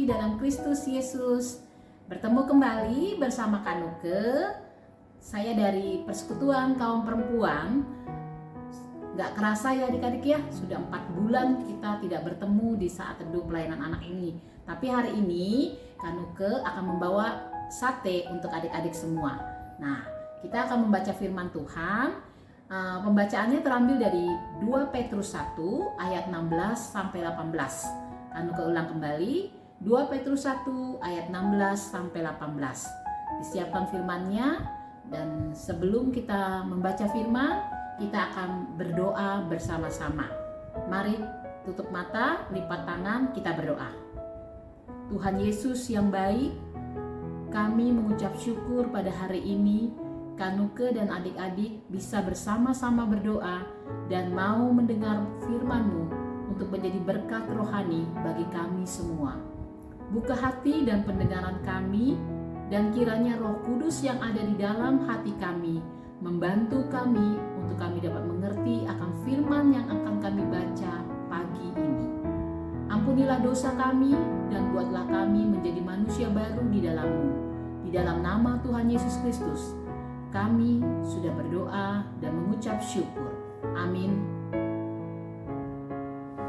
dikasihi dalam Kristus Yesus. Bertemu kembali bersama Kanuke. Saya dari Persekutuan Kaum Perempuan. Gak kerasa ya adik-adik ya, sudah 4 bulan kita tidak bertemu di saat teduh pelayanan anak ini. Tapi hari ini Kanuke akan membawa sate untuk adik-adik semua. Nah, kita akan membaca firman Tuhan. Pembacaannya terambil dari 2 Petrus 1 ayat 16 sampai 18. Kanuke ulang kembali, 2 Petrus 1 ayat 16 sampai 18. Disiapkan firmannya, dan sebelum kita membaca firman, kita akan berdoa bersama-sama. Mari tutup mata, lipat tangan, kita berdoa. Tuhan Yesus yang baik, kami mengucap syukur pada hari ini Kanuke dan adik-adik bisa bersama-sama berdoa dan mau mendengar firman-Mu untuk menjadi berkat rohani bagi kami semua. Buka hati dan pendengaran kami, dan kiranya Roh Kudus yang ada di dalam hati kami membantu kami untuk kami dapat mengerti akan firman yang akan kami baca pagi ini. Ampunilah dosa kami dan buatlah kami menjadi manusia baru di dalam-Mu. Di dalam nama Tuhan Yesus Kristus, kami sudah berdoa dan mengucap syukur. Amin.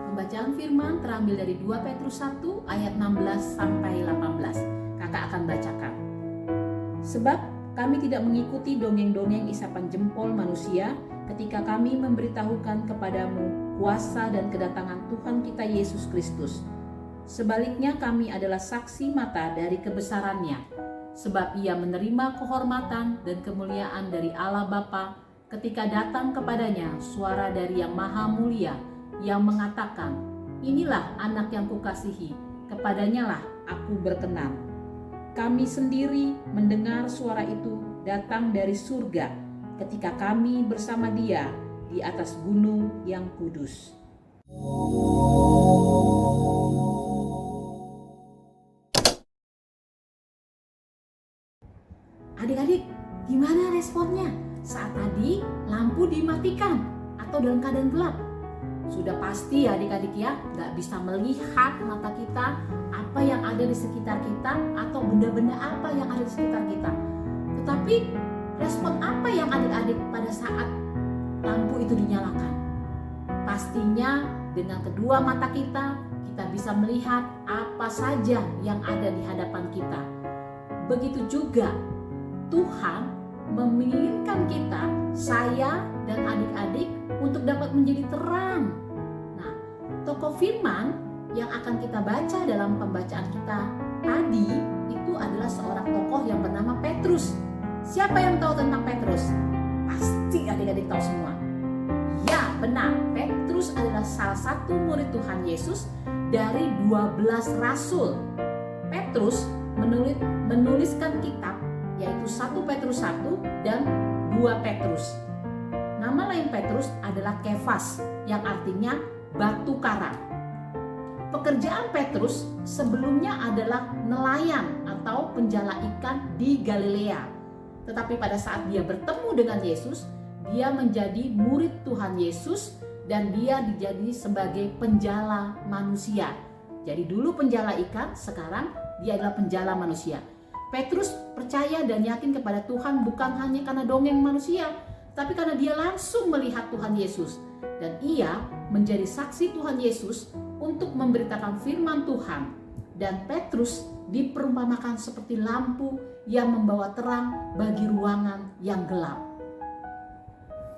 Pembacaan firman terambil dari 2 Petrus 1 ayat 16 sampai 18. Kakak akan bacakan. Sebab kami tidak mengikuti dongeng-dongeng isapan jempol manusia ketika kami memberitahukan kepadamu kuasa dan kedatangan Tuhan kita Yesus Kristus. Sebaliknya kami adalah saksi mata dari kebesarannya, sebab ia menerima kehormatan dan kemuliaan dari Allah Bapa ketika datang kepadanya suara dari Yang Maha Mulia yang mengatakan, inilah anak yang kukasihi, kepadanya lah aku berkenan. Kami sendiri mendengar suara itu datang dari surga ketika kami bersama Dia di atas gunung yang kudus. Adik-adik, gimana responnya saat tadi lampu dimatikan atau dalam keadaan gelap? Sudah pasti ya adik-adik ya, gak bisa melihat mata kita apa yang ada di sekitar kita atau benda-benda apa yang ada di sekitar kita. Tetapi respon apa yang adik-adik pada saat lampu itu dinyalakan? Pastinya dengan kedua mata kita bisa melihat apa saja yang ada di hadapan kita. Begitu juga Tuhan menginginkan kita, saya dan adik-adik untuk dapat menjadi terang. Nah, tokoh firman yang akan kita baca dalam pembacaan kita tadi itu adalah seorang tokoh yang bernama Petrus. Siapa yang tahu tentang Petrus? Pasti adik-adik tahu semua. Ya, benar. Petrus adalah salah satu murid Tuhan Yesus dari 12 rasul. Petrus menuliskan kitab yaitu 1 Petrus 1 dan 2 Petrus. Nama lain Petrus adalah Kefas yang artinya batu karang. Pekerjaan Petrus sebelumnya adalah nelayan atau penjala ikan di Galilea. Tetapi pada saat dia bertemu dengan Yesus, dia menjadi murid Tuhan Yesus dan dia dijadi sebagai penjala manusia. Jadi dulu penjala ikan, sekarang dia adalah penjala manusia. Petrus percaya dan yakin kepada Tuhan bukan hanya karena dongeng manusia, tapi karena dia langsung melihat Tuhan Yesus. Dan ia menjadi saksi Tuhan Yesus untuk memberitakan firman Tuhan. Dan Petrus diperumpamakan seperti lampu yang membawa terang bagi ruangan yang gelap.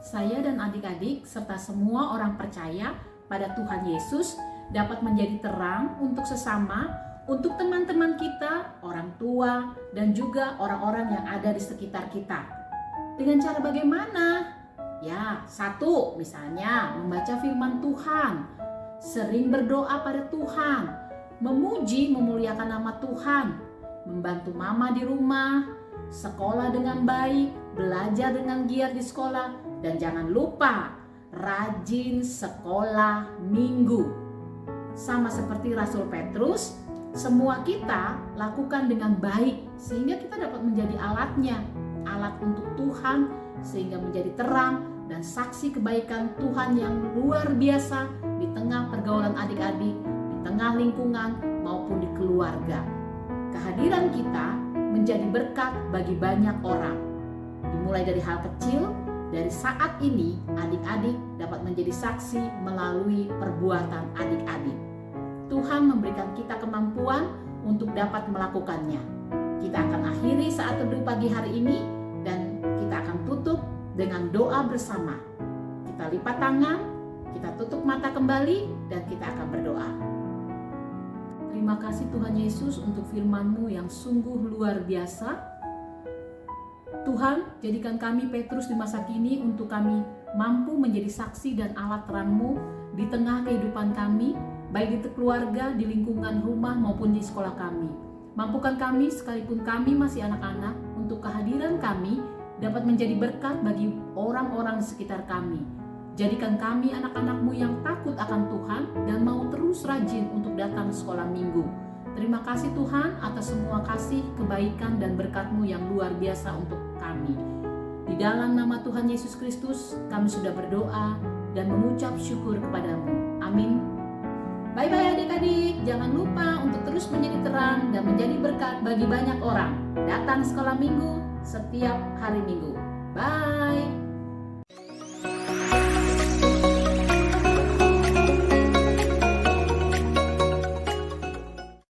Saya dan adik-adik serta semua orang percaya pada Tuhan Yesus dapat menjadi terang untuk sesama, untuk teman-teman kita, orang tua, dan juga orang-orang yang ada di sekitar kita. Dengan cara bagaimana? Ya, satu, misalnya membaca firman Tuhan, sering berdoa pada Tuhan, memuji, memuliakan nama Tuhan, membantu mama di rumah, sekolah dengan baik, belajar dengan giat di sekolah, dan jangan lupa rajin sekolah minggu. Sama seperti Rasul Petrus, semua kita lakukan dengan baik sehingga kita dapat menjadi alatnya, alat untuk Tuhan, sehingga menjadi terang dan saksi kebaikan Tuhan yang luar biasa di tengah pergaulan adik-adik, di tengah lingkungan maupun di keluarga. Kehadiran kita menjadi berkat bagi banyak orang. Dimulai dari hal kecil, dari saat ini adik-adik dapat menjadi saksi melalui perbuatan adik-adik. Tuhan memberikan kita kemampuan untuk dapat melakukannya. Kita akan akhiri saat teduh pagi hari ini dan kita akan tutup dengan doa bersama. Kita lipat tangan, kita tutup mata kembali dan kita akan berdoa. Terima kasih Tuhan Yesus untuk firman-Mu yang sungguh luar biasa. Tuhan, jadikan kami Petrus di masa kini untuk kami mampu menjadi saksi dan alat terang-Mu di tengah kehidupan kami, baik di keluarga, di lingkungan rumah maupun di sekolah kami. Mampukan kami sekalipun kami masih anak-anak untuk kehadiran kami dapat menjadi berkat bagi orang-orang di sekitar kami. Jadikan kami anak-anak-Mu yang takut akan Tuhan dan mau terus rajin untuk datang sekolah minggu. Terima kasih Tuhan atas semua kasih, kebaikan, dan berkat-Mu yang luar biasa untuk kami. Di dalam nama Tuhan Yesus Kristus, kami sudah berdoa dan mengucap syukur kepadamu. Amin. Bye-bye adik-adik. Jangan lupa untuk terus menjadi terang dan menjadi berkat bagi banyak orang. Datang sekolah minggu setiap hari Minggu. Bye.